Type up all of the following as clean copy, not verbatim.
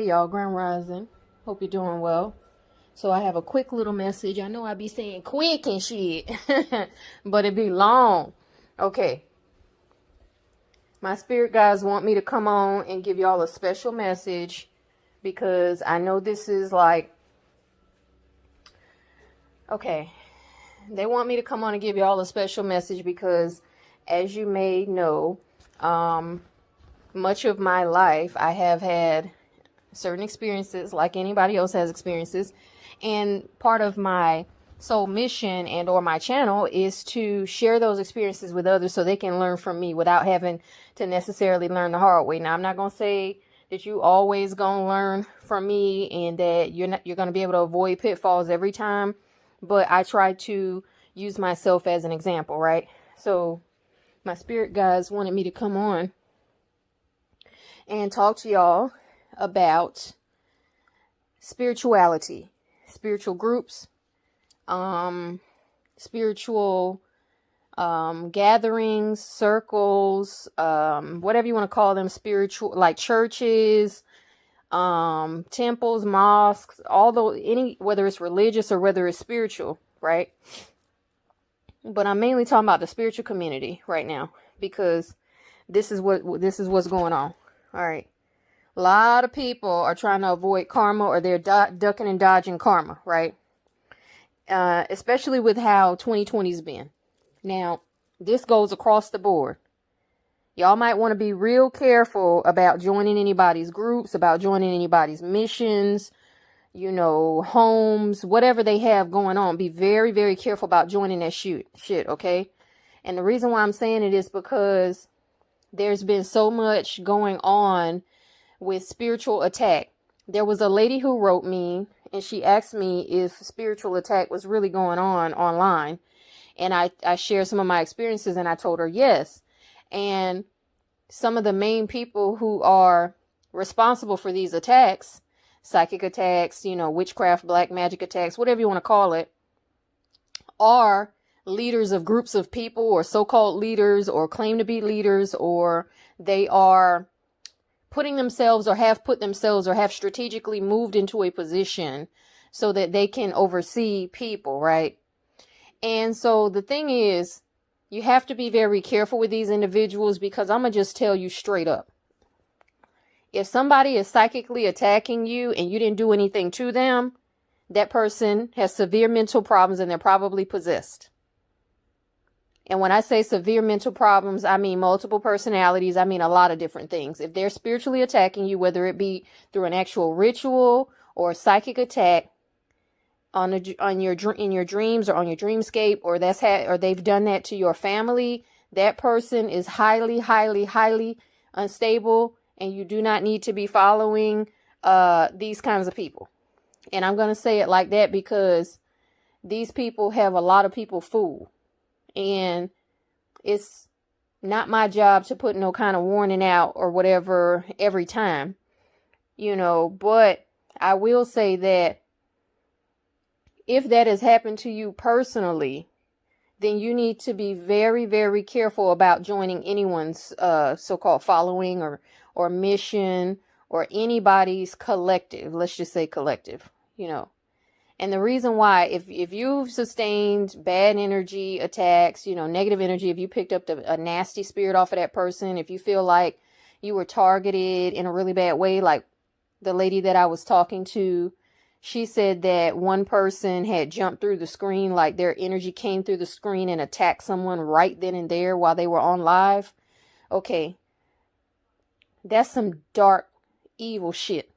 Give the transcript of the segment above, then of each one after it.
Hey y'all, Grand Rising. Hope you're doing well. So I have a quick little message. I know I be saying quick and shit, but it be long. Okay. My spirit guides want me to come on and give y'all a special message because I know this is like, okay. They want me to come on and give y'all a special message because, as you may know, much of my life I have had certain experiences like anybody else has experiences, and part of my soul mission and or my channel is to share those experiences with others so they can learn from me without having to necessarily learn the hard way. Now, I'm not going to say that you always going to learn from me and that you're going to be able to avoid pitfalls every time, but I try to use myself as an example, right? So my spirit guides wanted me to come on and talk to y'all about spirituality, spiritual groups, spiritual gatherings, circles, whatever you want to call them, spiritual, like churches, temples, mosques, whether it's religious or whether it's spiritual, right? But I'm mainly talking about the spiritual community right now because this is what's going on. All right. A lot of people are trying to avoid karma, or they're ducking and dodging karma, right? Especially with how 2020's been. Now, this goes across the board. Y'all might want to be real careful about joining anybody's groups, about joining anybody's missions, homes, whatever they have going on. Be very, very careful about joining that shit, okay? And the reason why I'm saying it is because there's been so much going on with spiritual attack. There was a lady who wrote me and she asked me if spiritual attack was really going on online. And I shared some of my experiences and I told her yes. And some of the main people who are responsible for these attacks, psychic attacks, witchcraft, black magic attacks, whatever you want to call it, are leaders of groups of people or so-called leaders or claim to be leaders, or they are putting themselves or have put themselves or have strategically moved into a position so that they can oversee people, right? And so the thing is, you have to be very careful with these individuals because I'm going to just tell you straight up. If somebody is psychically attacking you and you didn't do anything to them, that person has severe mental problems and they're probably possessed. And when I say severe mental problems, I mean multiple personalities. I mean a lot of different things. If they're spiritually attacking you, whether it be through an actual ritual or a psychic attack in your dreams or on your dreamscape, or or they've done that to your family, that person is highly, highly, highly unstable, and you do not need to be following these kinds of people. And I'm going to say it like that because these people have a lot of people fooled. And it's not my job to put no kind of warning out or whatever every time, but I will say that if that has happened to you personally, then you need to be very, very careful about joining anyone's so-called following or mission or anybody's collective. Let's just say collective, And the reason why, if you've sustained bad energy attacks, negative energy, if you picked up a nasty spirit off of that person, if you feel like you were targeted in a really bad way, like the lady that I was talking to, she said that one person had jumped through the screen, like their energy came through the screen and attacked someone right then and there while they were on live. Okay. That's some dark, evil shit.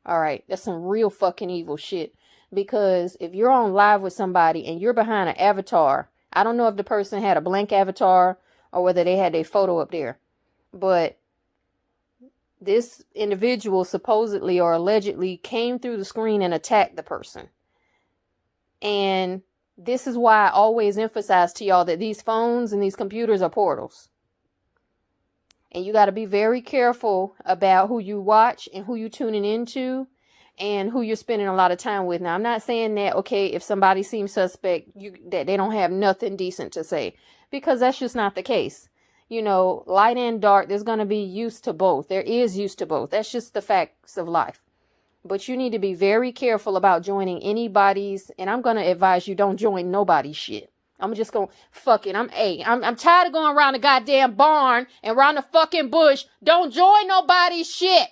All right. That's some real fucking evil shit. Because if you're on live with somebody and you're behind an avatar, I don't know if the person had a blank avatar or whether they had their photo up there, but this individual supposedly or allegedly came through the screen and attacked the person. And this is why I always emphasize to y'all that these phones and these computers are portals. And you got to be very careful about who you watch and who you tuning into and who you're spending a lot of time with. Now, I'm not saying that, okay, if somebody seems suspect, that they don't have nothing decent to say, because that's just not the case. light and dark. There's going to be use to both. There is use to both. That's just the facts of life. But you need to be very careful about joining anybody's, and I'm going to advise you, don't join nobody's shit. I'm just going to fuck it. I'm tired of going around the goddamn barn and around the fucking bush. Don't join nobody's shit.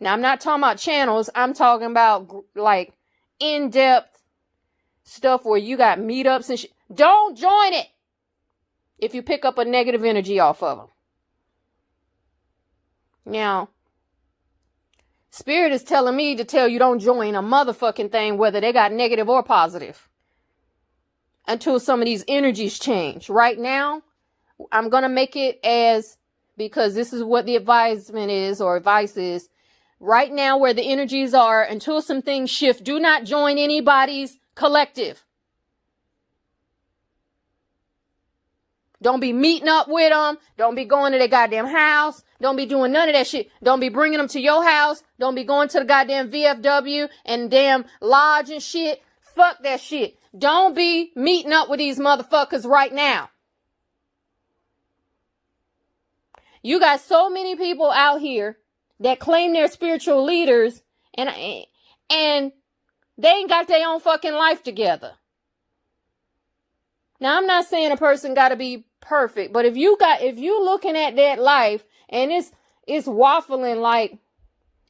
Now, I'm not talking about channels. I'm talking about like in-depth stuff where you got meetups and shit. Don't join it if you pick up a negative energy off of them. Now, Spirit is telling me to tell you don't join a motherfucking thing, whether they got negative or positive, until some of these energies change. Right now, I'm going to make it because this is what the advisement is, or advice is. Right now, where the energies are, until some things shift, do not join anybody's collective. Don't be meeting up with them. Don't be going to their goddamn house. Don't be doing none of that shit. Don't be bringing them to your house. Don't be going to the goddamn VFW and damn lodge and shit. Fuck that shit. Don't be meeting up with these motherfuckers right now. You got so many people out here that claim they're spiritual leaders and they ain't got their own fucking life together. Now, I'm not saying a person got to be perfect, but if you looking at that life and it's waffling, like,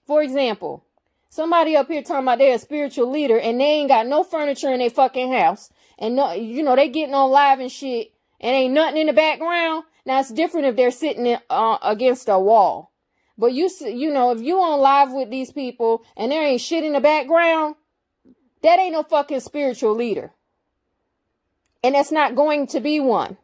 for example, somebody up here talking about they're a spiritual leader and they ain't got no furniture in their fucking house, and no, they getting on live and shit and ain't nothing in the background. Now, it's different if they're sitting against a wall, but if you on live with these people and there ain't shit in the background, that ain't no fucking spiritual leader. And that's not going to be one.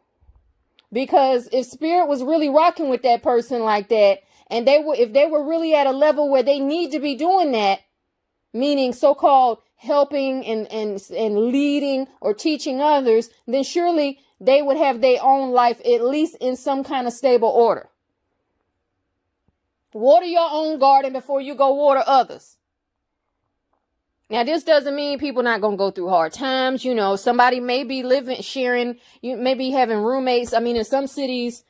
Because if Spirit was really rocking with that person like that, and if they were really at a level where they need to be doing that, meaning so-called helping and leading or teaching others, then surely they would have their own life, at least in some kind of stable order. Water your own garden before you go water others. Now, this doesn't mean people not going to go through hard times. Somebody may be sharing, you may be having roommates. I mean, in some cities,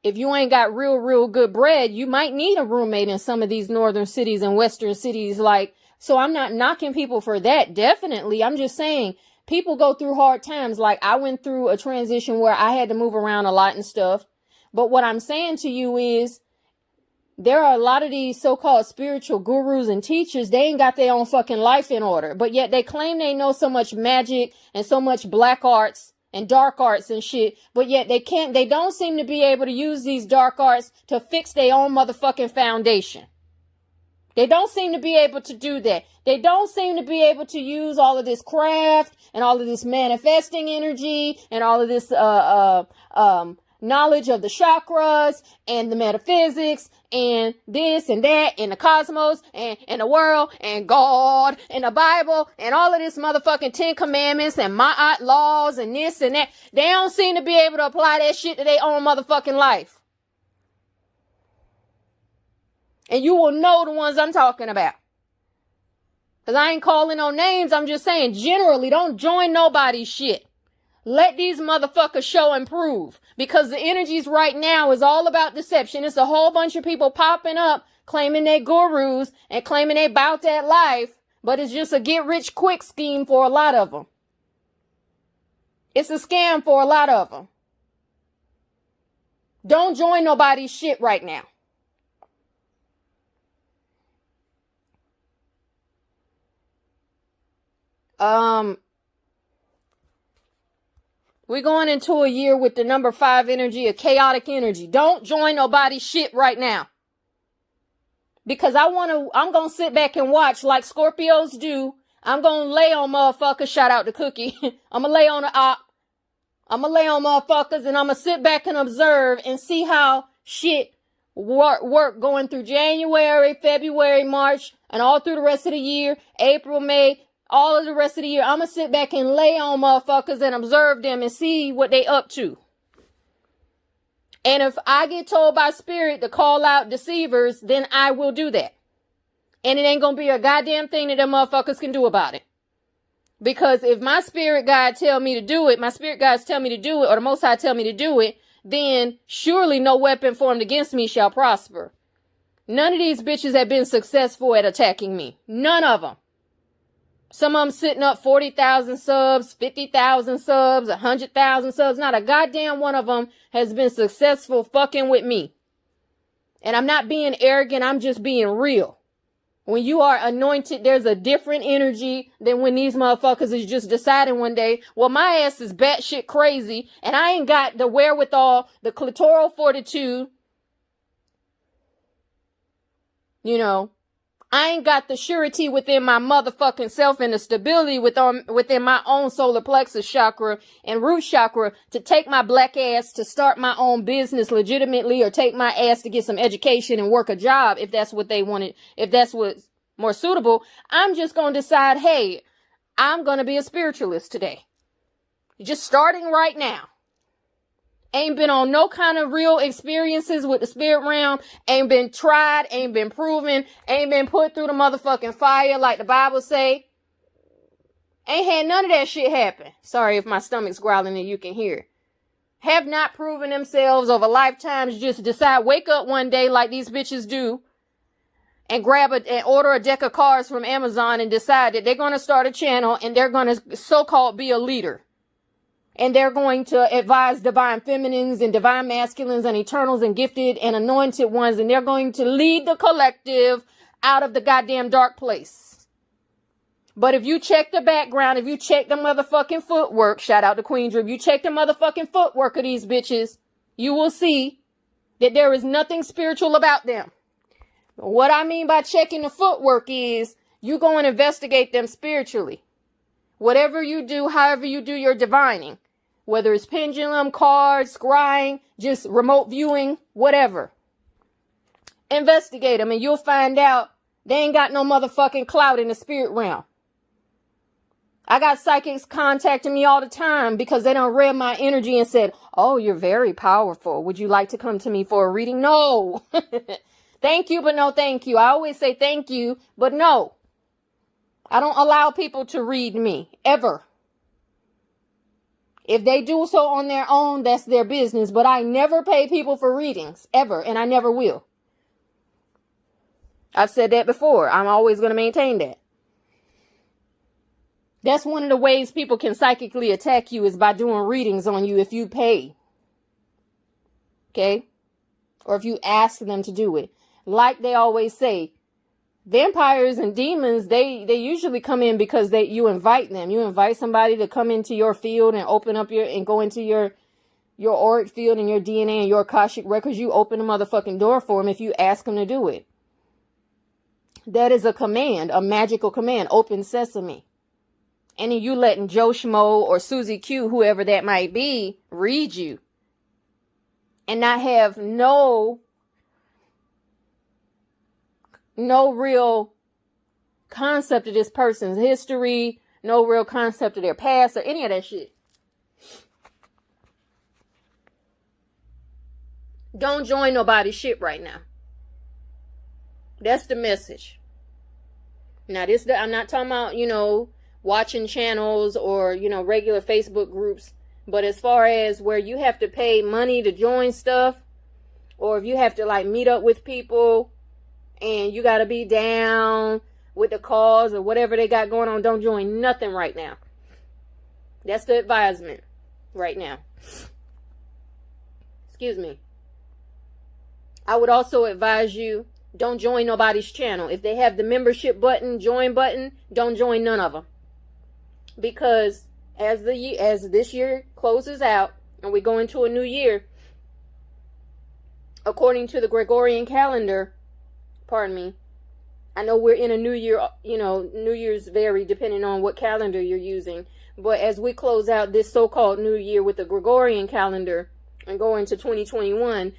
if you ain't got real good bread, you might need a roommate in some of these northern cities and western cities. So I'm not knocking people for that. Definitely. I'm just saying people go through hard times. Like, I went through a transition where I had to move around a lot and stuff. But what I'm saying to you is, there are a lot of these so-called spiritual gurus and teachers. They ain't got their own fucking life in order, but yet they claim they know so much magic and so much black arts and dark arts and shit, but yet they don't seem to be able to use these dark arts to fix their own motherfucking foundation. They don't seem to be able to do that. They don't seem to be able to use all of this craft and all of this manifesting energy and all of this knowledge of the chakras and the metaphysics and this and that and the cosmos and the world and God and the Bible and all of this motherfucking 10 commandments and Ma'at laws and this and that. They don't seem to be able to apply that shit to their own motherfucking life. And you will know the ones I'm talking about. Because I ain't calling no names. I'm just saying, generally, don't join nobody's shit. Let these motherfuckers show and prove. Because the energies right now is all about deception. It's a whole bunch of people popping up, claiming they gurus and claiming they about that life. But it's just a get rich quick scheme for a lot of them. It's a scam for a lot of them. Don't join nobody's shit right now. We're going into a year with the number 5 energy, a chaotic energy. Don't join nobody's shit right now. Because I'm going to sit back and watch like Scorpios do. I'm going to lay on motherfuckers. Shout out to Cookie. I'm going to lay on the op. I'm going to lay on motherfuckers and I'm going to sit back and observe and see how shit work going through January, February, March, and all through the rest of the year, April, May, all of the rest of the year. I'm going to sit back and lay on motherfuckers and observe them and see what they up to. And if I get told by Spirit to call out deceivers, then I will do that. And it ain't going to be a goddamn thing that them motherfuckers can do about it. Because if my spirit guide tell me to do it, my spirit guides tell me to do it, or the Most High tell me to do it, then surely no weapon formed against me shall prosper. None of these bitches have been successful at attacking me. None of them. Some of them sitting up 40,000 subs, 50,000 subs, 100,000 subs. Not a goddamn one of them has been successful fucking with me. And I'm not being arrogant. I'm just being real. When you are anointed, there's a different energy than when these motherfuckers is just deciding one day, well, my ass is batshit crazy and I ain't got the wherewithal, the clitoral fortitude. You know, I ain't got the surety within my motherfucking self and the stability within my own solar plexus chakra and root chakra to take my black ass to start my own business legitimately, or take my ass to get some education and work a job if that's what they wanted, if that's what's more suitable. I'm just going to decide, hey, I'm going to be a spiritualist today. Just starting right now. Ain't been on no kind of real experiences with the spirit realm. Ain't been tried. Ain't been proven. Ain't been put through the motherfucking fire like the Bible say. Ain't had none of that shit happen. Sorry if my stomach's growling and you can hear. Have not proven themselves over lifetimes. Just decide, wake up one day like these bitches do, and and order a deck of cards from Amazon and decide that they're going to start a channel and they're going to so-called be a leader. And they're going to advise divine feminines and divine masculines and eternals and gifted and anointed ones. And they're going to lead the collective out of the goddamn dark place. But if you check the background, if you check the motherfucking footwork, shout out to Queen Drew, you check the motherfucking footwork of these bitches, you will see that there is nothing spiritual about them. What I mean by checking the footwork is you go and investigate them spiritually. Whatever you do, however you do your divining, whether it's pendulum, cards, scrying, just remote viewing, whatever. Investigate them and you'll find out they ain't got no motherfucking clout in the spirit realm. I got psychics contacting me all the time because they done read my energy and said, oh, you're very powerful. Would you like to come to me for a reading? No. Thank you, but no thank you. I always say thank you, but no. I don't allow people to read me, ever. If they do so on their own, that's their business. But I never pay people for readings, ever, and I never will. I've said that before. I'm always going to maintain that. That's one of the ways people can psychically attack you, is by doing readings on you if you pay. Okay? Or if you ask them to do it. Like they always say, vampires and demons, they usually come in because you invite them. You invite somebody to come into your field and open up and go into your auric field and your DNA and your Akashic records. You open the motherfucking door for them if you ask them to do it. That is a command, a magical command. Open sesame. And then you letting Joe Schmo or Susie Q, whoever that might be, read you. And not have no real concept of this person's history, no real concept of their past or any of that shit. Don't join nobody's shit right now. That's the message. Now I'm not talking about, watching channels or, regular Facebook groups. But as far as where you have to pay money to join stuff, or if you have to meet up with people, and you got to be down with the cause or whatever they got going on, don't join nothing right now. That's the advisement right now. Excuse me. I would also advise you, don't join nobody's channel. If they have the membership button, join button, don't join none of them. Because as this year closes out and we go into a new year, according to the Gregorian calendar, I know we're in a new year, New Year's vary depending on what calendar you're using. But as we close out this so-called new year with the Gregorian calendar and go into 2021,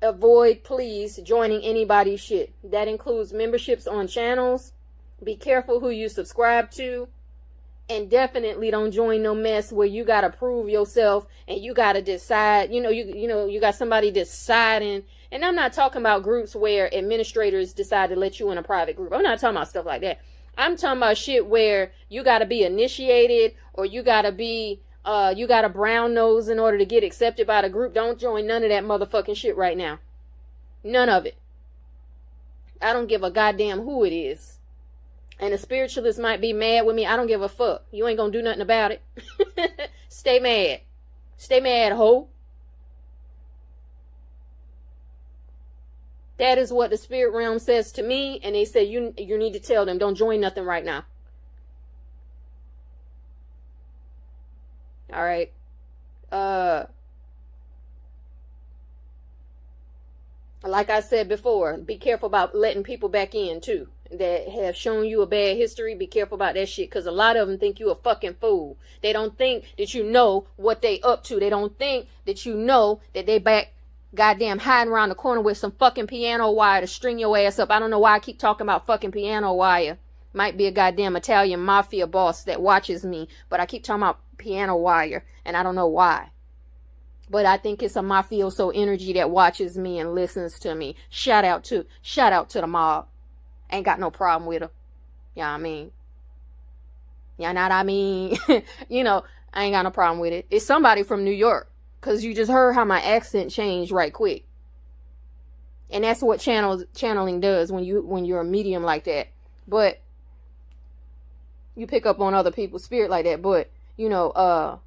avoid, please, joining anybody's shit. That includes memberships on channels. Be careful who you subscribe to. And definitely don't join no mess where you got to prove yourself and you got to decide, you got somebody deciding. And I'm not talking about groups where administrators decide to let you in a private group. I'm not talking about stuff like that. I'm talking about shit where you gotta be initiated, or you gotta be you got a brown nose in order to get accepted by the group. Don't join none of that motherfucking shit right now. None of it. I don't give a goddamn who it is. And the spiritualists might be mad with me. I don't give a fuck. You ain't gonna do nothing about it. Stay mad. Stay mad, ho. That is what the spirit realm says to me. And they say you need to tell them, don't join nothing right now. All right. Like I said before, be careful about letting people back in too that have shown you a bad history. Be careful about that shit, because a lot of them think you a fucking fool. They don't think that you know what they up to. They don't think that you know that they back goddamn hiding around the corner with some fucking piano wire to string your ass up. I don't know why I keep talking about fucking piano wire. Might be a goddamn Italian mafia boss that watches me, but I keep talking about piano wire, and I don't know why. But I think it's a mafioso energy that watches me and listens to me. Shout out to the mob. Ain't got no problem with her. You know what I mean? You know what I mean? You know, I ain't got no problem with it. It's somebody from New York. Because you just heard how my accent changed right quick. And that's what channeling does when you're a medium like that. But you pick up on other people's spirit like that. But, you know,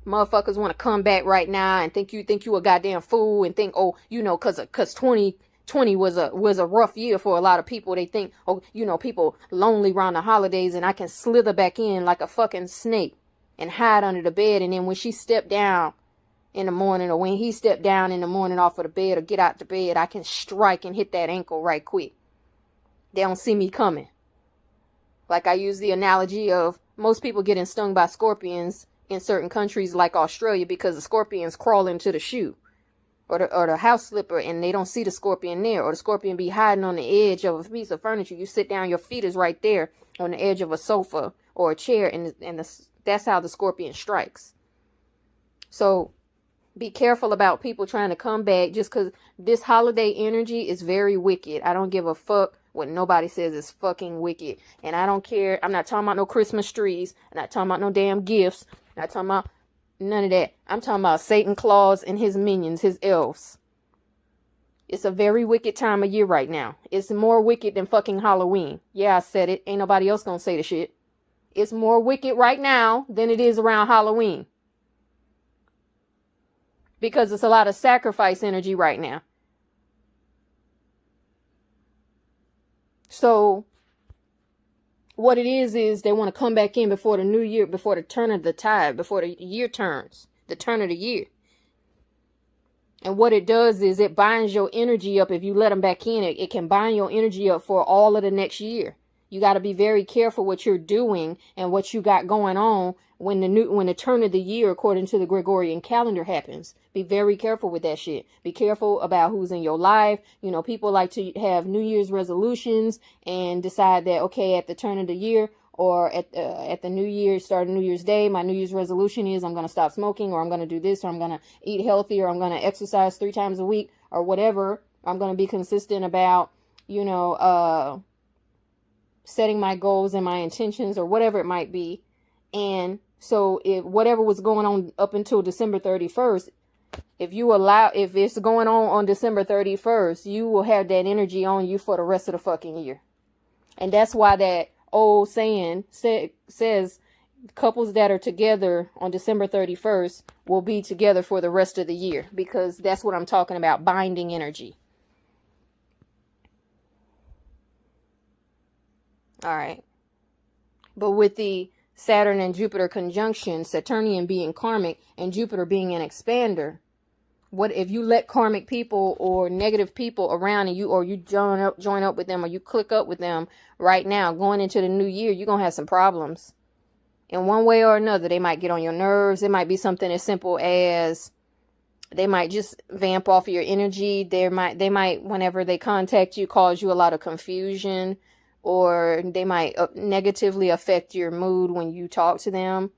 motherfuckers want to come back right now and think you a goddamn fool, and think, oh, you know, cause 2020 was a rough year for a lot of people. They think, oh, you know, people lonely around the holidays, and I can slither back in like a fucking snake and hide under the bed. And then when she stepped down in the morning, or when he stepped down in the morning off of the bed or get out the bed, I can strike and hit that ankle right quick. They don't see me coming. Like I use the analogy of most people getting stung by scorpions in certain countries like Australia, because the scorpions crawl into the shoe or the house slipper, and they don't see the scorpion there, or the scorpion be hiding on the edge of a piece of furniture. You sit down, your feet is right there on the edge of a sofa or a chair, and that's how the scorpion strikes. So be careful about people trying to come back, just because this holiday energy is very wicked. I don't give a fuck what nobody says is fucking wicked. And I don't care. I'm not talking about no Christmas trees. I'm not talking about no damn gifts. I'm not talking about none of that. I'm talking about Satan Claus and his minions, his elves. It's a very wicked time of year right now. It's more wicked than fucking Halloween. Yeah, I said it. Ain't nobody else gonna say the shit. It's more wicked right now than it is around Halloween. Because it's a lot of sacrifice energy right now. So what it is they want to come back in before the new year, before the turn of the tide, before the year turns, the turn of the year. And what it does is it binds your energy up. If you let them back in, it can bind your energy up for all of the next year. You got to be very careful what you're doing and what you got going on when the turn of the year, according to the Gregorian calendar, happens. Be very careful with that shit. Be careful about who's in your life. You know, people like to have New Year's resolutions and decide that, okay, at the turn of the year or at the New Year, start New Year's Day, my New Year's resolution is I'm going to stop smoking, or I'm going to do this, or I'm going to eat healthy, or I'm going to exercise 3 times a week, or whatever. I'm going to be consistent about, you know, setting my goals and my intentions, or whatever it might be. And so if whatever was going on up until December 31st, if it's going on December 31st, you will have that energy on you for the rest of the fucking year. And that's why that old saying says couples that are together on December 31st will be together for the rest of the year, because that's what I'm talking about, binding energy. All right. But with the Saturn and Jupiter conjunction, Saturnian being karmic and Jupiter being an expander, what if you let karmic people or negative people around, and you join up with them, or you click up with them right now going into the new year, you're going to have some problems in one way or another. They might get on your nerves. It might be something as simple as they might just vamp off of your energy. They might, whenever they contact you, cause you a lot of confusion, or they might negatively affect your mood when you talk to them,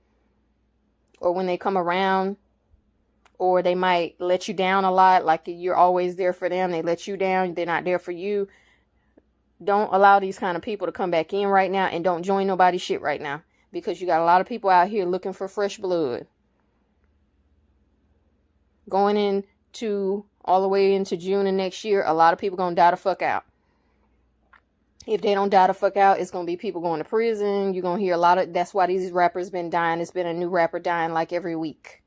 or when they come around, or they might let you down a lot. Like you're always there for them. They let you down. They're not there for you. Don't allow these kind of people to come back in right now, and don't join nobody's shit right now, because you got a lot of people out here looking for fresh blood. Going into all the way into June of next year, a lot of people gonna die the fuck out. If they don't die the fuck out, it's gonna be people going to prison. You're gonna hear a lot of, that's why these rappers been dying. It's been a new rapper dying like every week.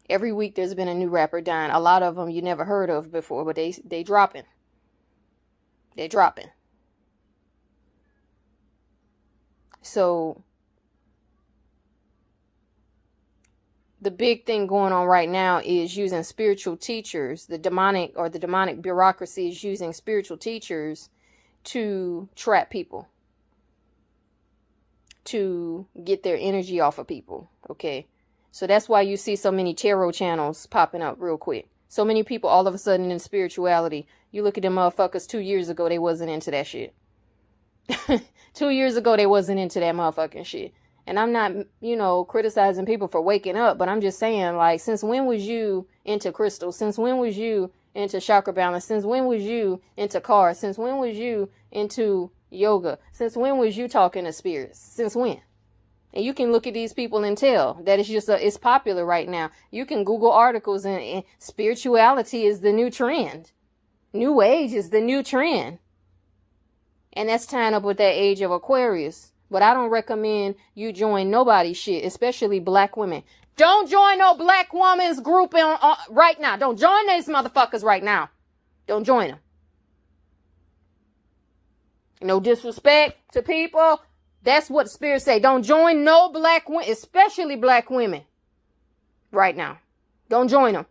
Every week there's been a new rapper dying. A lot of them you never heard of before, but they dropping. They're dropping. So the big thing going on right now is using spiritual teachers. The demonic bureaucracy is using spiritual teachers to trap people, to get their energy off of people. Okay. So that's why you see so many tarot channels popping up real quick. So many people all of a sudden in spirituality. You look at them motherfuckers 2 years ago, they wasn't into that shit. 2 years ago, they wasn't into that motherfucking shit. And I'm not, criticizing people for waking up, but I'm just saying, like, since when was you into crystals? Since when was you into chakra balance? Since when was you into cars? Since when was you into yoga? Since when was you talking to spirits? Since when? And you can look at these people and tell that it's popular right now. You can Google articles and spirituality is the new trend. New age is the new trend. And that's tying up with that age of Aquarius. But I don't recommend you join nobody's shit, especially black women. Don't join no black woman's group right now. Don't join these motherfuckers right now. Don't join them. No disrespect to people. That's what the spirits say. Don't join no black women, especially black women right now. Don't join them.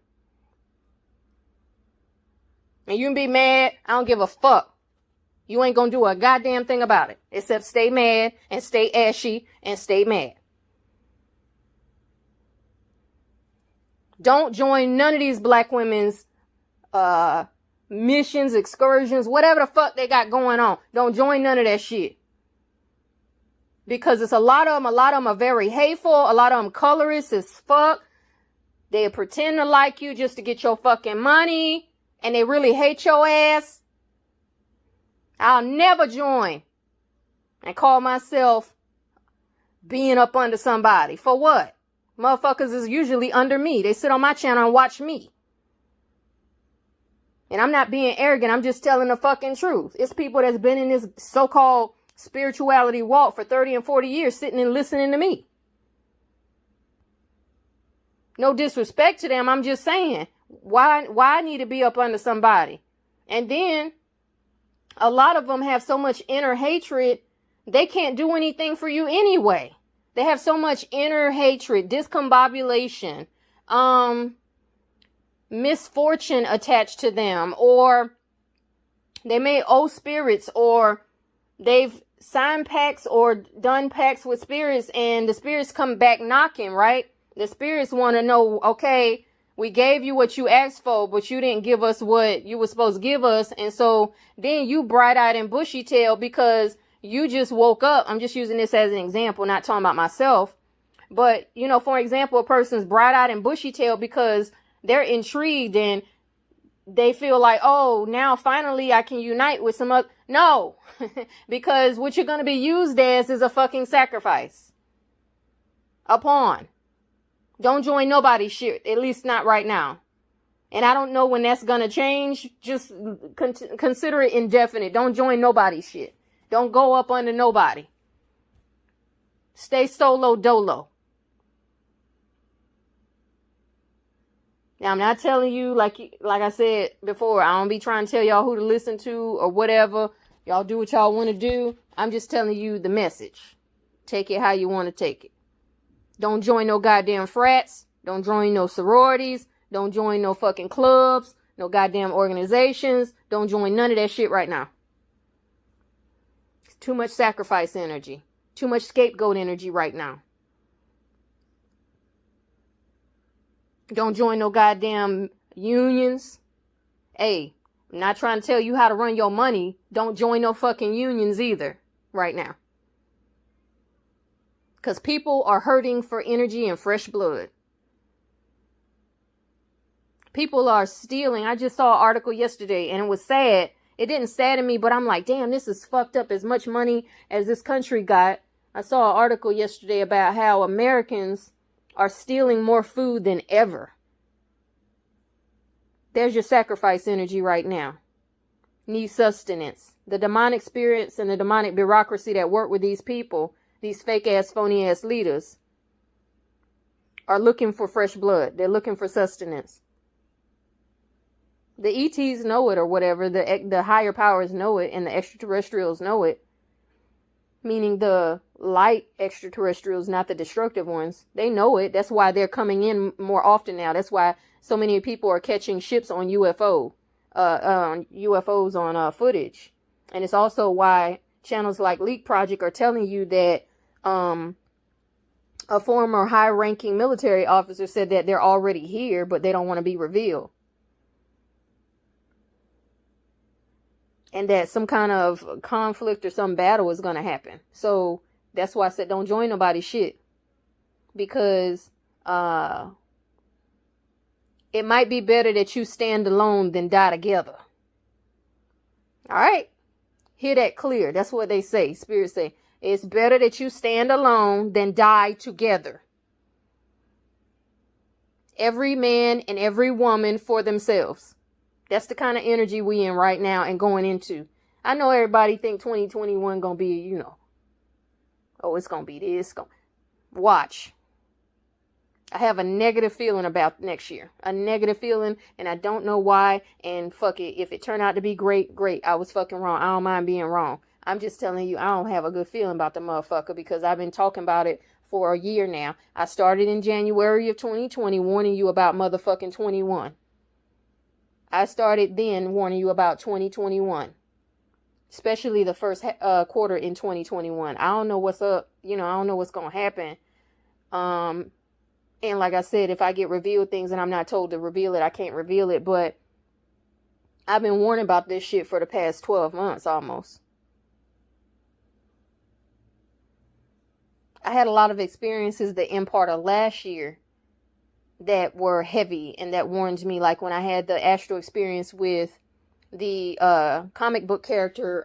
And you can be mad. I don't give a fuck. You ain't gonna do a goddamn thing about it. Except stay mad and stay ashy and stay mad. Don't join none of these black women's missions, excursions, whatever the fuck they got going on. Don't join none of that shit. Because it's a lot of them are very hateful. A lot of them colorist as fuck. They pretend to like you just to get your fucking money. And they really hate your ass. I'll never join and call myself being up under somebody. For what? Motherfuckers is usually under me. They sit on my channel and watch me. And I'm not being arrogant. I'm just telling the fucking truth. It's people that's been in this so-called spirituality walk for 30 and 40 years sitting and listening to me. No disrespect to them. I'm just saying, why I need to be up under somebody? And then a lot of them have so much inner hatred, they can't do anything for you anyway. They have so much inner hatred, discombobulation, misfortune attached to them, or they may owe spirits, or they've signed pacts or done pacts with spirits, and the spirits come back knocking, right? The spirits want to know, okay, we gave you what you asked for, but you didn't give us what you were supposed to give us. And so then you bright-eyed and bushy-tailed because you just woke up. I'm just using this as an example, not talking about myself. But, for example, a person's bright-eyed and bushy-tailed because they're intrigued and they feel like, oh, now finally I can unite with some other. No, because what you're going to be used as is a fucking sacrifice. A pawn. Don't join nobody's shit, at least not right now. And I don't know when that's going to change. Just consider it indefinite. Don't join nobody's shit. Don't go up under nobody. Stay solo dolo. Now, I'm not telling you, like I said before, I don't be trying to tell y'all who to listen to or whatever. Y'all do what y'all want to do. I'm just telling you the message. Take it how you want to take it. Don't join no goddamn frats. Don't join no sororities. Don't join no fucking clubs. No goddamn organizations. Don't join none of that shit right now. It's too much sacrifice energy. Too much scapegoat energy right now. Don't join no goddamn unions. Hey, I'm not trying to tell you how to run your money. Don't join no fucking unions either right now. Because people are hurting for energy and fresh blood. People are stealing. I just saw an article yesterday and it was sad. it didn't sadden me, but I'm like, damn, this is fucked up. As much money as this country got. I saw an article yesterday about how Americans are stealing more food than ever. There's your sacrifice energy right now. Need sustenance. The demonic spirits and the demonic bureaucracy that work with these people, these fake ass, phony ass leaders, are looking for fresh blood. They're looking for sustenance. The ETs know it or whatever. The higher powers know it and the extraterrestrials know it. Meaning the light extraterrestrials, not the destructive ones. They know it. That's why they're coming in more often now. That's why so many people are catching ships on UFOs on footage. And it's also why channels like Leak Project are telling you that a former high-ranking military officer said that they're already here, but they don't want to be revealed. And that some kind of conflict or some battle is going to happen. So that's why I said don't join nobody's shit. Because it might be better that you stand alone than die together. Alright? Hear that clear. That's what they say. Spirits say. It's better that you stand alone than die together. Every man and every woman for themselves. That's the kind of energy we in right now and going into. I know everybody think 2021 gonna be, oh, it's gonna be this. Watch. I have a negative feeling about next year. A negative feeling, and I don't know why. And fuck it. If it turned out to be great, great. I was fucking wrong. I don't mind being wrong. I'm just telling you, I don't have a good feeling about the motherfucker because I've been talking about it for a year now. I started in January of 2020 warning you about motherfucking 21. I started then warning you about 2021. Especially the first quarter in 2021. I don't know what's up. I don't know what's going to happen. And like I said, if I get revealed things and I'm not told to reveal it, I can't reveal it. But I've been warning about this shit for the past 12 months almost. I had a lot of experiences that in part of last year that were heavy and that warned me. Like when I had the astral experience with the comic book character,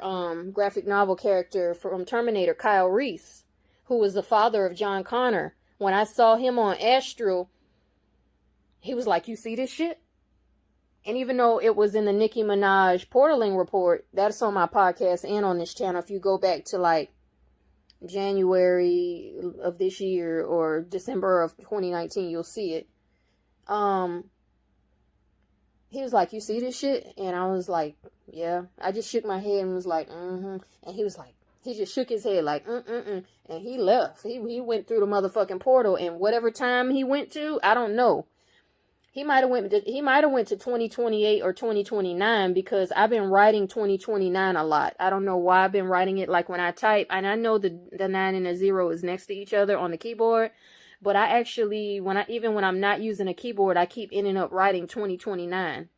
graphic novel character from Terminator, Kyle Reese, who was the father of John Connor. When I saw him on astral, he was like, you see this shit? And even though it was in the Nicki Minaj portaling report, that's on my podcast and on this channel. If you go back to like January of this year or December of 2019, you'll see it. He was like, you see this shit? And I was like, yeah. I just shook my head and was like, mm-hmm. And he was like, he just shook his head like, mm-mm-mm. And he left. He went through the motherfucking portal. And whatever time he went to, I don't know. He might have went to 2028 or 2029 because I've been writing 2029 a lot. I don't know why I've been writing it like when I type. And I know the 9 and the 0 is next to each other on the keyboard. But I actually, even when I'm not using a keyboard, I keep ending up writing 2029.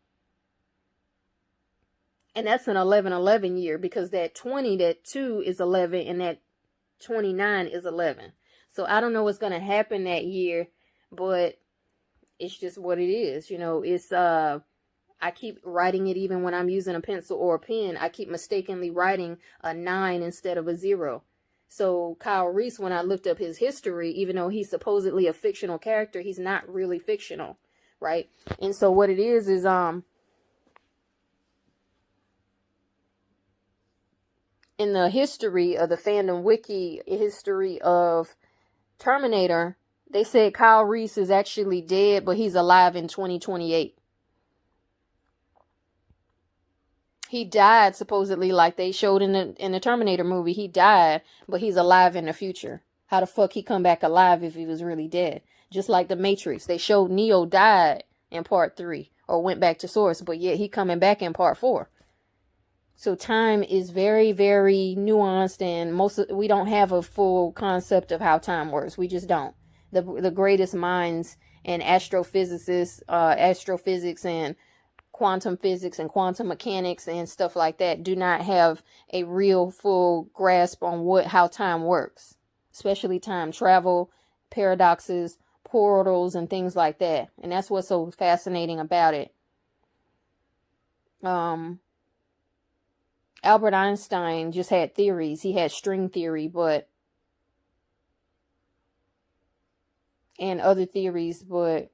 And that's an 11-11 year because that 20, that 2 is 11 and that 29 is 11. So I don't know what's going to happen that year, but it's just what it is. It's, I keep writing it even when I'm using a pencil or a pen. I keep mistakenly writing a 9 instead of a 0. So Kyle Reese, when I looked up his history, even though he's supposedly a fictional character, he's not really fictional, right? And so what it is in the history of the fandom wiki, history of Terminator, they said Kyle Reese is actually dead, but he's alive in 2028. He died supposedly, like they showed in the Terminator movie. He died, but he's alive in the future. How the fuck he come back alive if he was really dead? Just like the Matrix, they showed Neo died in part 3 or went back to source, but yet he coming back in part 4. So time is very, very nuanced, and we don't have a full concept of how time works. We just don't. The greatest minds and astrophysicists, astrophysics and quantum physics and quantum mechanics and stuff like that do not have a real full grasp on how time works, especially time travel, paradoxes, portals, and things like that. And that's what's so fascinating about it. Albert Einstein just had theories. He had string theory, and other theories, but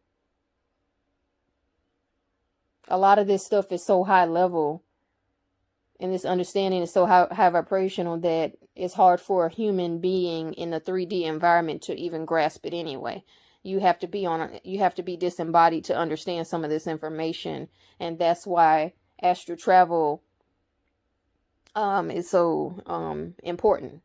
a lot of this stuff is so high level, and this understanding is so high vibrational that it's hard for a human being in the 3D environment to even grasp it anyway. You have to be disembodied to understand some of this information, and that's why astral travel is so important.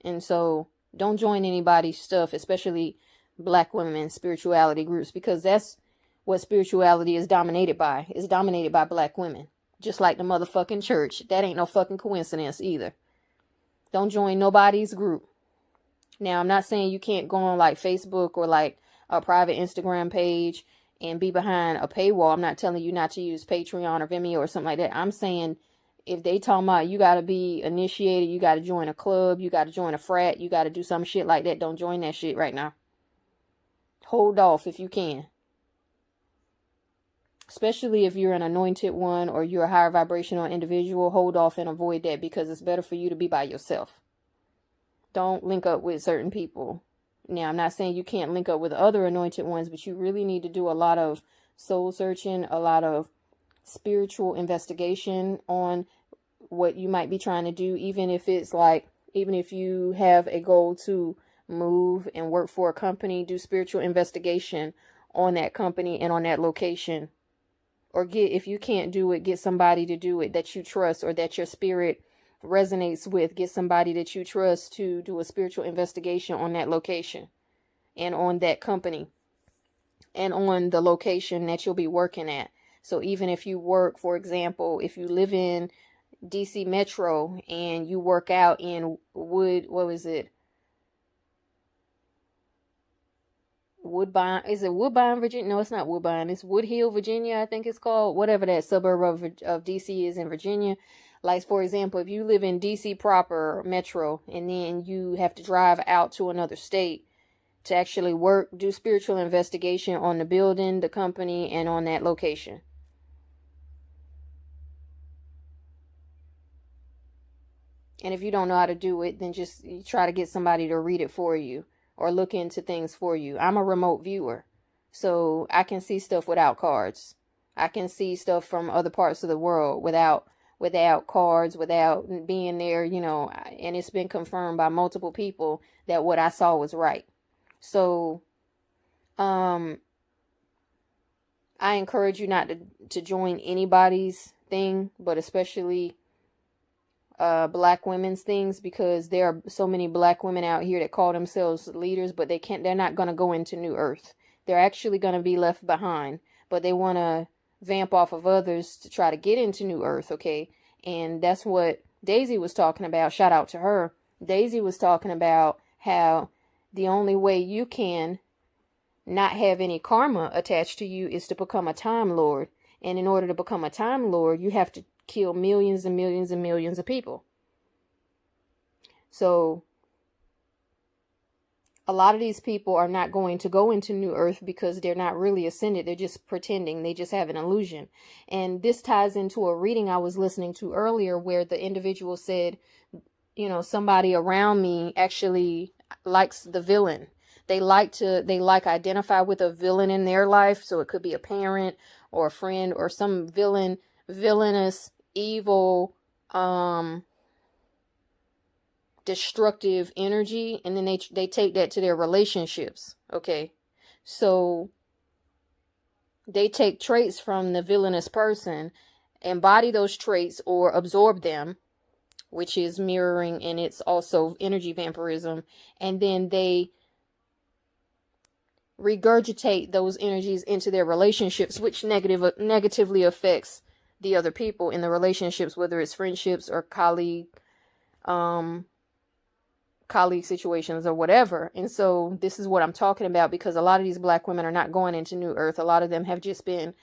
And so don't join anybody's stuff, especially black women spirituality groups, because that's what spirituality is dominated by. It's dominated by black women, just like the motherfucking church. That ain't no fucking coincidence either. Don't join nobody's group. Now, I'm not saying you can't go on like Facebook or like a private Instagram page and be behind a paywall. I'm not telling you not to use Patreon or Vimeo or something like that. I'm saying if they talking about you got to be initiated, you got to join a club, you got to join a frat, you got to do some shit like that, don't join that shit right now. Hold off if you can. Especially if you're an anointed one or you're a higher vibrational individual, hold off and avoid that, because it's better for you to be by yourself. Don't link up with certain people. Now, I'm not saying you can't link up with other anointed ones, but you really need to do a lot of soul searching, a lot of spiritual investigation on what you might be trying to do, even if you have a goal to move and work for a company, do spiritual investigation on that company and on that location. Or if you can't do it, get somebody to do it that you trust or that your spirit resonates with. Get somebody that you trust to do a spiritual investigation on that location and on that company and on the location that you'll be working at. So even if you work, for example, if you live in DC Metro and you work out in Woodbine? Is it Woodbine, Virginia? No, it's not Woodbine. It's Woodhill, Virginia, I think it's called. Whatever that suburb of DC is in Virginia. Like, for example, if you live in DC proper, Metro, and then you have to drive out to another state to actually work, do spiritual investigation on the building, the company, and on that location. And if you don't know how to do it, then just try to get somebody to read it for you or look into things for you. I'm a remote viewer, so I can see stuff without cards. I can see stuff from other parts of the world without cards, without being there, and it's been confirmed by multiple people that what I saw was right. So, I encourage you not to join anybody's thing, but especially black women's things, because there are so many black women out here that call themselves leaders, but they're not going to go into New Earth. They're actually going to be left behind, but they want to vamp off of others to try to get into New Earth. Okay. And that's what Daisy was talking about. Shout out to her. Daisy was talking about how the only way you can not have any karma attached to you is to become a Time Lord. And in order to become a Time Lord, you have to kill millions and millions and millions of people. So a lot of these people are not going to go into New Earth because they're not really ascended. They're just pretending. They just have an illusion. And this ties into a reading I was listening to earlier where the individual said, somebody around me actually likes the villain. They like identify with a villain in their life. So it could be a parent or a friend or some villainous, evil, destructive energy, and then they take that to their relationships. Okay, so they take traits from the villainous person, embody those traits or absorb them, which is mirroring, and it's also energy vampirism, and then they regurgitate those energies into their relationships, which negatively affects the other people in the relationships, whether it's friendships or colleague situations or whatever. And so this is what I'm talking about, because a lot of these black women are not going into New Earth. A lot of them have just been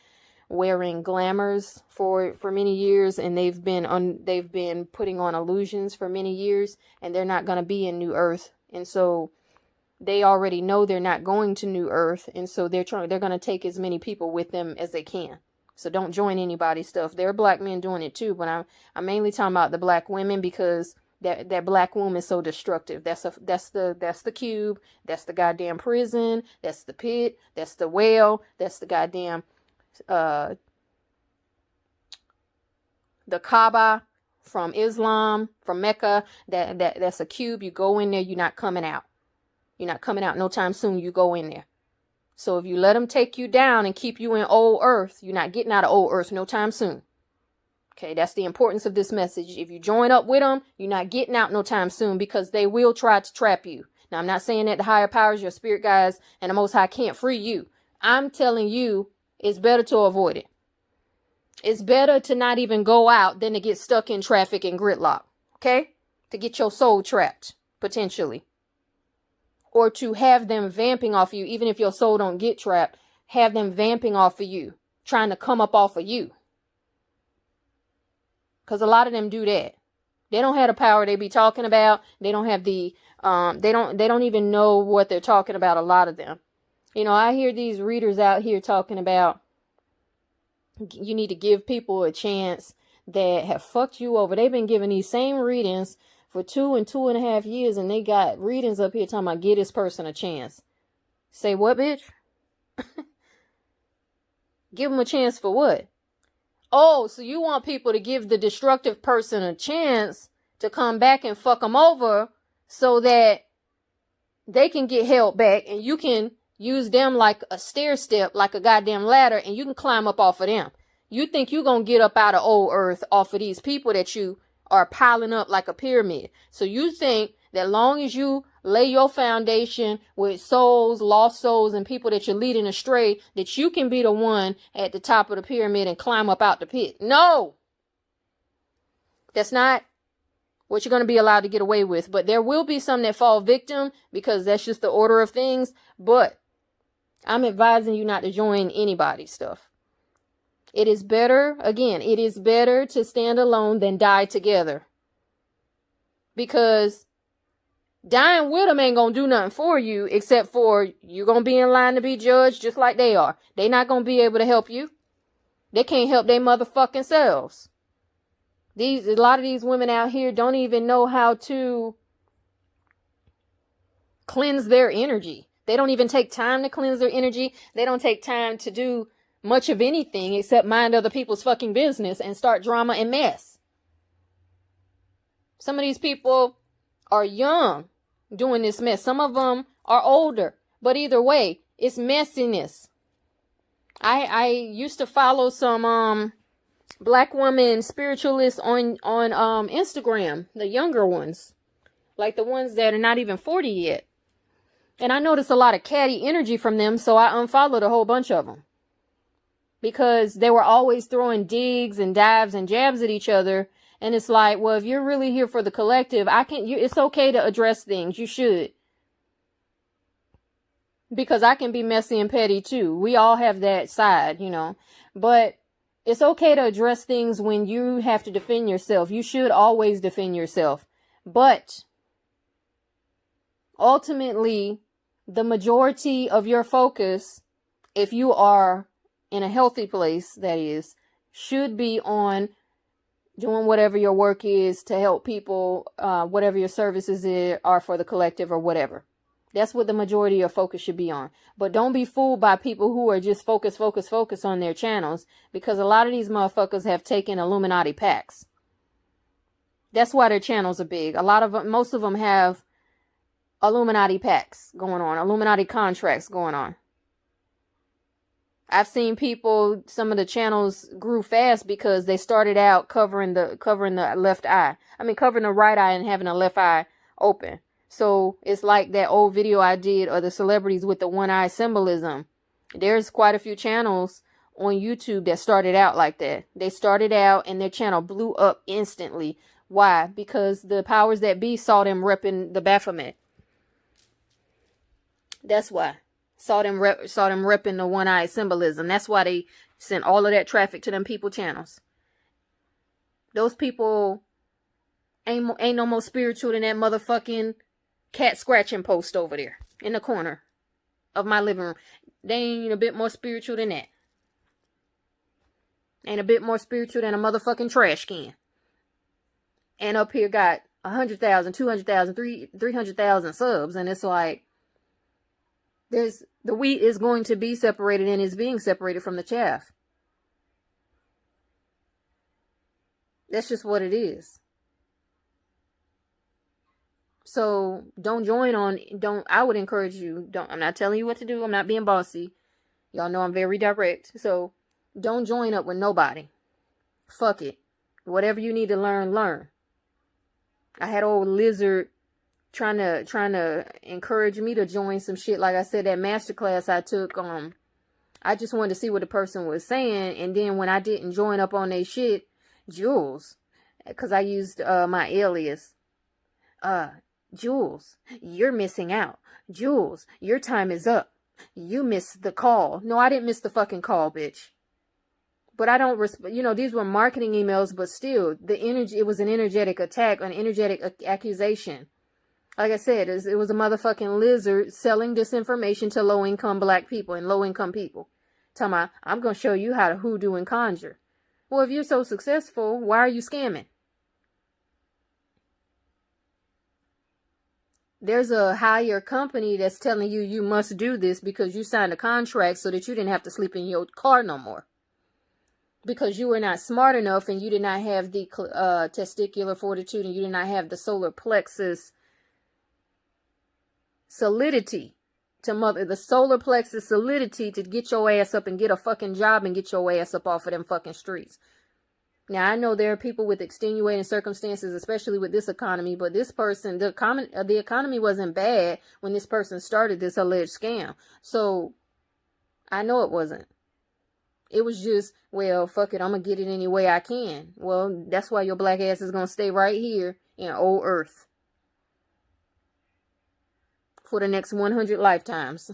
wearing glamours for many years, and they've been putting on illusions for many years, and they're not going to be in New Earth. And so they already know they're not going to New Earth, and so they're going to take as many people with them as they can. So don't join anybody's stuff. There are black men doing it too, but I'm mainly talking about the black women, because that black womb is so destructive. That's the cube. That's the goddamn prison. That's the pit. That's the well. That's the goddamn the Kaaba from Islam, from Mecca. That's a cube. You go in there, you're not coming out. You're not coming out no time soon. You go in there. So if you let them take you down and keep you in old earth, you're not getting out of old earth no time soon. Okay, that's the importance of this message. If you join up with them, you're not getting out no time soon, because they will try to trap you. Now, I'm not saying that the higher powers, your spirit guides, and the Most High can't free you. I'm telling you, it's better to avoid it. It's better to not even go out than to get stuck in traffic and gridlock. Okay? To get your soul trapped, potentially. Or to have them vamping off you, even if your soul don't get trapped, have them vamping off of you, trying to come up off of you. Because a lot of them do that. They don't have the power they be talking about. They don't have the, they don't even know what they're talking about, a lot of them. You know, I hear these readers out here talking about, you need to give people a chance that have fucked you over. They've been giving these same readings for 2 and 2.5 years, and they got readings up here talking about, give this person a chance. Say what, bitch? Give them a chance for what? Oh, so you want people to give the destructive person a chance to come back and fuck them over so that they can get held back, and you can use them like a stair step, like a goddamn ladder, and you can climb up off of them. You think you're going to get up out of old earth off of these people that you are piling up like a pyramid. So you think that long as you lay your foundation with souls, lost souls, and people that you're leading astray, that you can be the one at the top of the pyramid and climb up out the pit. No! That's not what you're going to be allowed to get away with. But there will be some that fall victim, because that's just the order of things. But I'm advising you not to join anybody's stuff. It is better, again, it is better to stand alone than die together. Because dying with them ain't going to do nothing for you, except for you're going to be in line to be judged just like they are. They not going to be able to help you. They can't help their motherfucking selves. A lot of these women out here don't even know how to cleanse their energy. They don't even take time to cleanse their energy. They don't take time to do much of anything except mind other people's fucking business and start drama and mess. Some of these people are young doing this mess. Some of them are older. But either way, it's messiness. I used to follow some black women spiritualists on Instagram, the younger ones, like the ones that are not even 40 yet. And I noticed a lot of catty energy from them, so I unfollowed a whole bunch of them. Because they were always throwing digs and dives and jabs at each other. And it's like, well, if you're really here for the collective, it's okay to address things. You should. Because I can be messy and petty too. We all have that side, you know. But it's okay to address things when you have to defend yourself. You should always defend yourself. But ultimately, the majority of your focus, if you are in a healthy place, that is, should be on doing whatever your work is to help people, whatever your services are for the collective or whatever. That's what the majority of your focus should be on. But don't be fooled by people who are just focus on their channels, because a lot of these motherfuckers have taken Illuminati packs. That's why their channels are big. Most of them have Illuminati packs going on, Illuminati contracts going on. I've seen people, some of the channels grew fast because they started out covering the left eye. Covering the right eye and having the left eye open. So it's like that old video I did of the celebrities with the one eye symbolism. There's quite a few channels on YouTube that started out like that. They started out and their channel blew up instantly. Why? Because the powers that be saw them repping the Baphomet. That's why. Saw them repping the one-eye symbolism. That's why they sent all of that traffic to them people channels. Those people ain't no more spiritual than that motherfucking cat scratching post over there in the corner of my living room. They ain't a bit more spiritual than that. Ain't a bit more spiritual than a motherfucking trash can. And up here got 100,000, 200,000, 300,000 subs. And it's like, the wheat is going to be separated and is being separated from the chaff. That's just what it is. So don't join on, I would encourage you, I'm not telling you what to do. I'm not being bossy. Y'all know I'm very direct. So don't join up with nobody. Fuck it. Whatever you need to learn, learn. I had old Lizard trying to encourage me to join some shit. Like I said, that masterclass I took, I just wanted to see what the person was saying. And then when I didn't join up on their shit, Jules, because I used my alias, Jules, you're missing out. Jules, your time is up. You missed the call. No, I didn't miss the fucking call, bitch. But I don't, these were marketing emails, but still, it was an energetic attack, an energetic accusation. Like I said, it was a motherfucking lizard selling disinformation to low-income black people and low-income people. Talking about, I'm going to show you how to hoodoo and conjure. Well, if you're so successful, why are you scamming? There's a higher company that's telling you you must do this because you signed a contract so that you didn't have to sleep in your car no more. Because you were not smart enough and you did not have the testicular fortitude and you did not have the solar plexus solidity the solar plexus solidity to get your ass up and get a fucking job and get your ass up off of them fucking streets. Now, I know there are people with extenuating circumstances, especially with this economy, but this person, the economy wasn't bad when this person started this alleged scam. So, I know it wasn't. It was just, well, fuck it, I'm going to get it any way I can. Well, that's why your black ass is going to stay right here in old Earth for the next 100 lifetimes.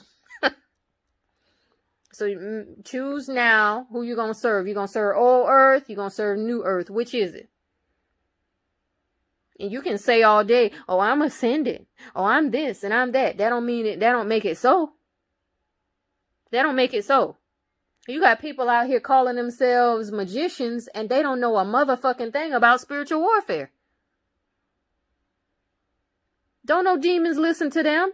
So choose now who you're going to serve. You're going to serve old Earth, you're going to serve new Earth. Which is it? And you can say all day, oh, I'm ascended. Oh, I'm this and I'm that. That don't mean it. That don't make it so. That don't make it so. You got people out here calling themselves magicians and they don't know a motherfucking thing about spiritual warfare. Don't no demons listen to them.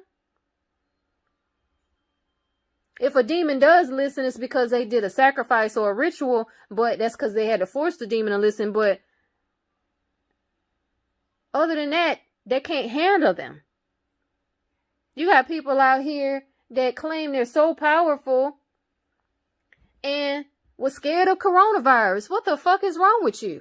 If a demon does listen, it's because they did a sacrifice or a ritual, but that's because they had to force the demon to listen. But other than that, they can't handle them. You got people out here that claim they're so powerful and was scared of coronavirus. What the fuck is wrong with you?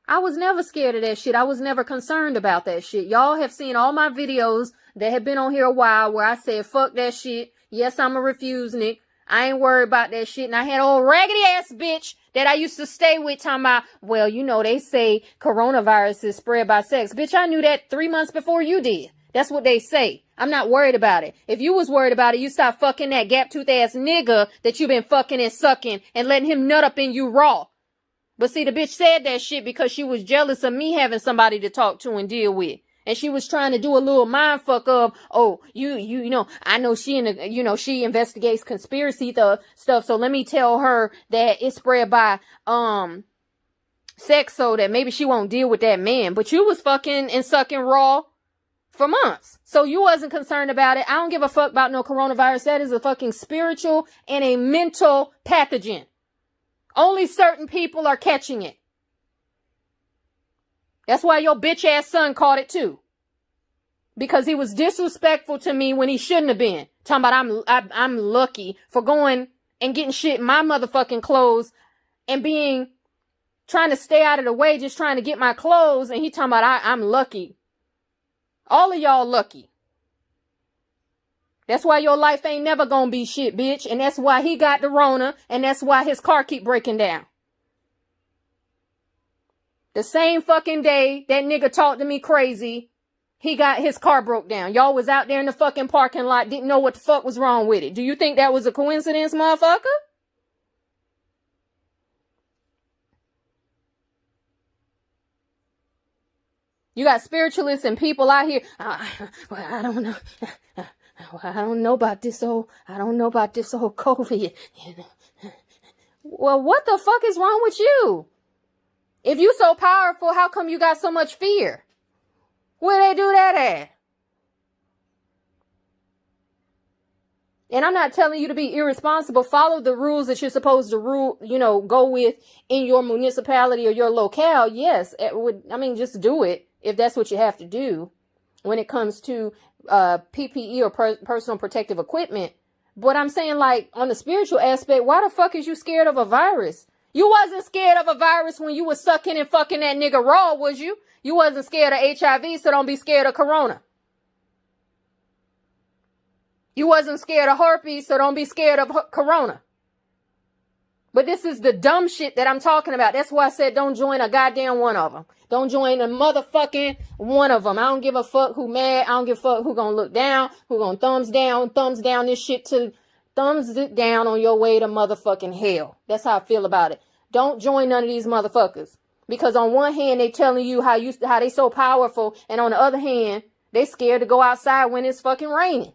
I was never scared of that shit. I was never concerned about that shit. Y'all have seen all my videos that have been on here a while where I said, fuck that shit. Yes, I'm a refusenick. I ain't worried about that shit. And I had old raggedy ass bitch that I used to stay with talking about, well, you know, they say coronavirus is spread by sex. Bitch, I knew that 3 months before you did. That's what they say. I'm not worried about it. If you was worried about it, you stop fucking that gap-toothed ass nigga that you been fucking and sucking and letting him nut up in you raw. But see, the bitch said that shit because she was jealous of me having somebody to talk to and deal with. And she was trying to do a little mind fuck of, oh, you know, I know she investigates conspiracy stuff. So let me tell her that it's spread by, sex so that maybe she won't deal with that man. But you was fucking and sucking raw for months. So you wasn't concerned about it. I don't give a fuck about no coronavirus. That is a fucking spiritual and a mental pathogen. Only certain people are catching it. That's why your bitch ass son caught it too. Because he was disrespectful to me when he shouldn't have been. Talking about I'm lucky for going and getting shit in my motherfucking clothes and trying to stay out of the way, just trying to get my clothes. And he talking about I'm lucky. All of y'all lucky. That's why your life ain't never gonna be shit, bitch. And that's why he got the Rona. And that's why his car keep breaking down. The same fucking day that nigga talked to me crazy, his car broke down. Y'all was out there in the fucking parking lot, didn't know what the fuck was wrong with it. Do you think that was a coincidence, motherfucker? You got spiritualists and people out here. Well, I don't know. I don't know about this old COVID. You know. Well, what the fuck is wrong with you? If you so powerful, how come you got so much fear? Where they do that at? And I'm not telling you to be irresponsible. Follow the rules that you're supposed to go with in your municipality or your locale. Yes, just do it if that's what you have to do when it comes to PPE or personal protective equipment. But I'm saying, like, on the spiritual aspect, why the fuck is you scared of a virus? You wasn't scared of a virus when you was sucking and fucking that nigga raw, was you? You wasn't scared of HIV, so don't be scared of corona. You wasn't scared of herpes, so don't be scared of corona. But this is the dumb shit that I'm talking about. That's why I said don't join a goddamn one of them. Don't join a motherfucking one of them. I don't give a fuck who mad. I don't give a fuck who gonna look down, who gonna thumbs down this shit to thumbs it down on your way to motherfucking hell. That's how I feel about it. Don't join none of these motherfuckers. Because on one hand, they telling you how they so powerful. And on the other hand, they scared to go outside when it's fucking raining.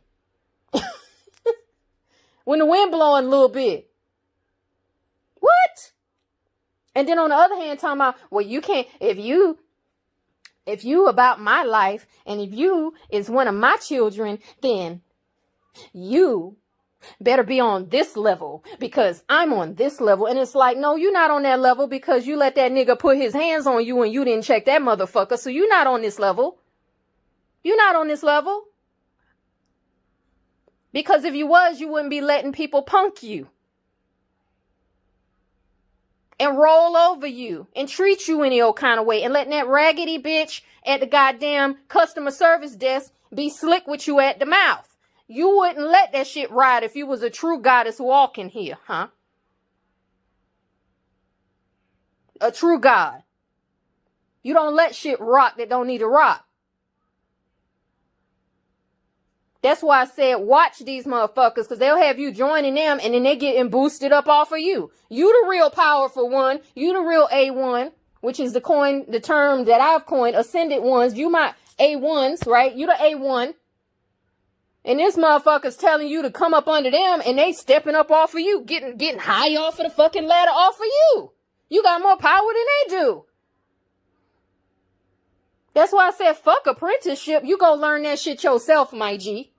When the wind blowing a little bit. What? And then on the other hand, talking about, well, you can't, if you about my life, and if you is one of my children, then you better be on this level because I'm on this level. And it's like, no, you're not on that level because you let that nigga put his hands on you and you didn't check that motherfucker. So you're not on this level. You're not on this level. Because if you was, you wouldn't be letting people punk you and roll over you and treat you any old kind of way and letting that raggedy bitch at the goddamn customer service desk be slick with you at the mouth. You wouldn't let that shit ride if you was a true goddess walking here, huh? A true god. You don't let shit rock that don't need to rock. That's why I said watch these motherfuckers, because they'll have you joining them and then they getting boosted up off of you. You the real powerful one. You the real A1, which is the term that I've coined, ascended ones. You my A1s, right? You the A1. And this motherfucker's telling you to come up under them and they stepping up off of you, getting high off of the fucking ladder off of you. You got more power than they do. That's why I said fuck apprenticeship. You go learn that shit yourself, my G.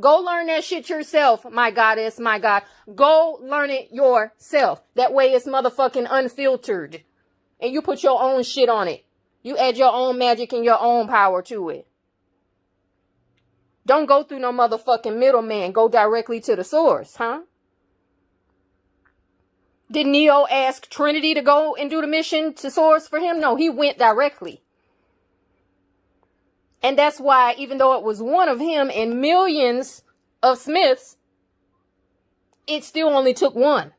Go learn that shit yourself, my goddess, my God. Go learn it yourself. That way it's motherfucking unfiltered. And you put your own shit on it. You add your own magic and your own power to it. Don't go through no motherfucking middleman. Go directly to the source, huh? Did Neo ask Trinity to go and do the mission to source for him? No, he went directly. And that's why, even though it was one of him and millions of Smiths, it still only took one.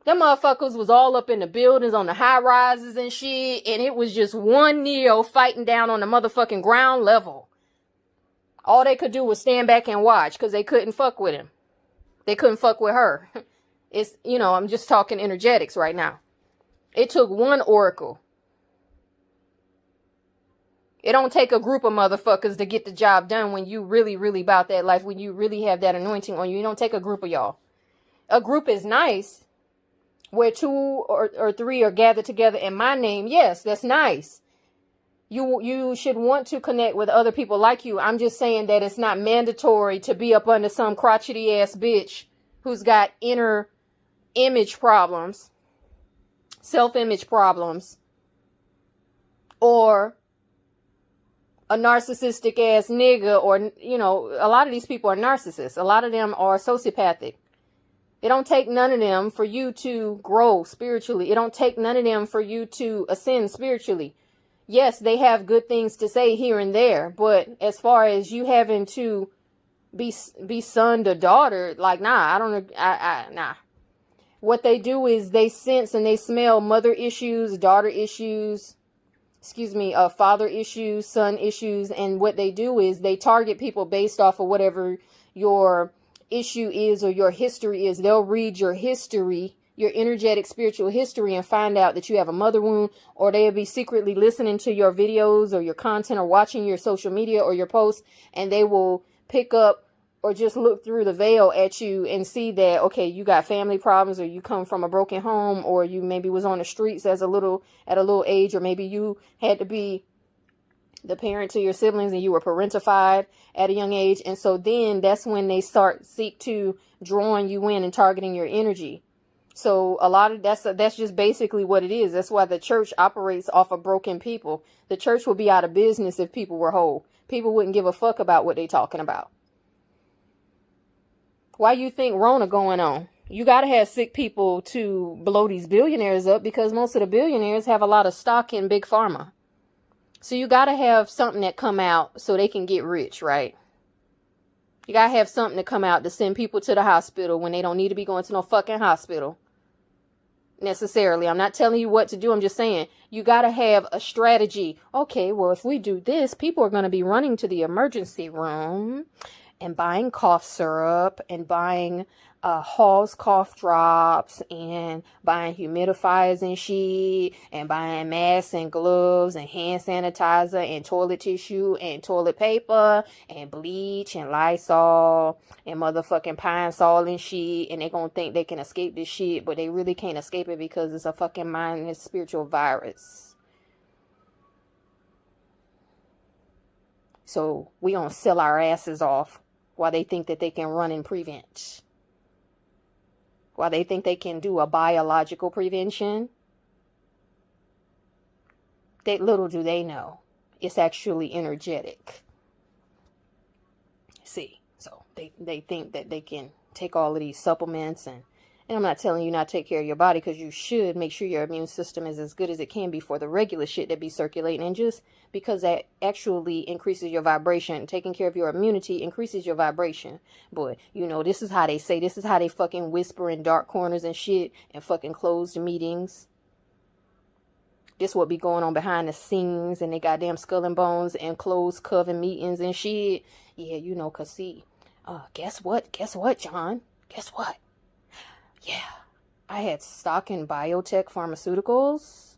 Them motherfuckers was all up in the buildings on the high rises and shit. And it was just one Neo fighting down on the motherfucking ground level. All they could do was stand back and watch because they couldn't fuck with him. They couldn't fuck with her. It's, I'm just talking energetics right now. It took one oracle. It don't take a group of motherfuckers to get the job done when you really, really about that life, when you really have that anointing on you. You don't take a group of y'all. A group is nice where 2 or 3 are gathered together in my name. Yes, that's nice. You should want to connect with other people like you. I'm just saying that it's not mandatory to be up under some crotchety ass bitch who's got inner image problems, self-image problems, or a narcissistic ass nigga, or, a lot of these people are narcissists. A lot of them are sociopathic. It don't take none of them for you to grow spiritually. It don't take none of them for you to ascend spiritually. Yes, they have good things to say here and there, but as far as you having to be son to daughter, like, nah, nah. What they do is they sense and they smell mother issues, daughter issues, father issues, son issues. And what they do is they target people based off of whatever your issue is or your history is. They'll read your history, your energetic spiritual history, and find out that you have a mother wound, or they'll be secretly listening to your videos or your content or watching your social media or your posts, and they will pick up or just look through the veil at you and see that, okay, you got family problems, or you come from a broken home, or you maybe was on the streets at a little age, or maybe you had to be the parent to your siblings and you were parentified at a young age. And so then that's when they seek to drawing you in and targeting your energy. So a lot of that's just basically what it is. That's why the church operates off of broken people. The church would be out of business if people were whole. People wouldn't give a fuck about what they're talking about. Why you think Rona going on? You got to have sick people to blow these billionaires up, because most of the billionaires have a lot of stock in big pharma. So you got to have something that come out so they can get rich, right? You got to have something to come out to send people to the hospital when they don't need to be going to no fucking hospital. Necessarily. I'm not telling you what to do. I'm just saying you got to have a strategy. Okay, well, if we do this, people are going to be running to the emergency room and buying cough syrup and buying Hall's cough drops and buying humidifiers and shit and buying masks and gloves and hand sanitizer and toilet tissue and toilet paper and bleach and Lysol and motherfucking Pine Sol and shit. And they gonna think they can escape this shit, but they really can't escape it, because it's a fucking mindless spiritual virus. So we gonna sell our asses off while they think that they can run and prevent. While they think they can do a biological prevention. They little do they know, it's actually energetic. See, so they think that they can take all of these supplements, and I'm not telling you not to take care of your body, because you should make sure your immune system is as good as it can be for the regular shit that be circulating, and just because that actually increases your vibration. Taking care of your immunity increases your vibration. But, you know, this is how they say, this is how they fucking whisper in dark corners and shit and fucking closed meetings. This what be going on behind the scenes and they goddamn skull and bones and closed coven meetings and shit. Yeah, you know, cause see, guess what, John? Guess what? Yeah, I had stock in biotech pharmaceuticals.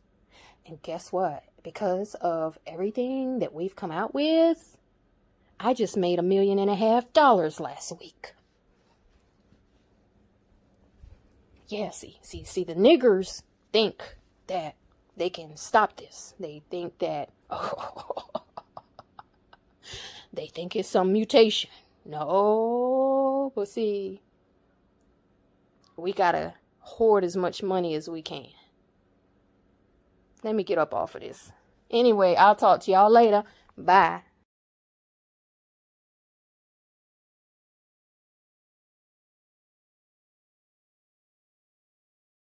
And guess what? Because of everything that we've come out with, I just made $1.5 million last week. Yeah, see, the niggers think that they can stop this. They think that, they think it's some mutation. No, but see, we gotta hoard as much money as we can. Let me get up off of this. Anyway, I'll talk to y'all later. Bye.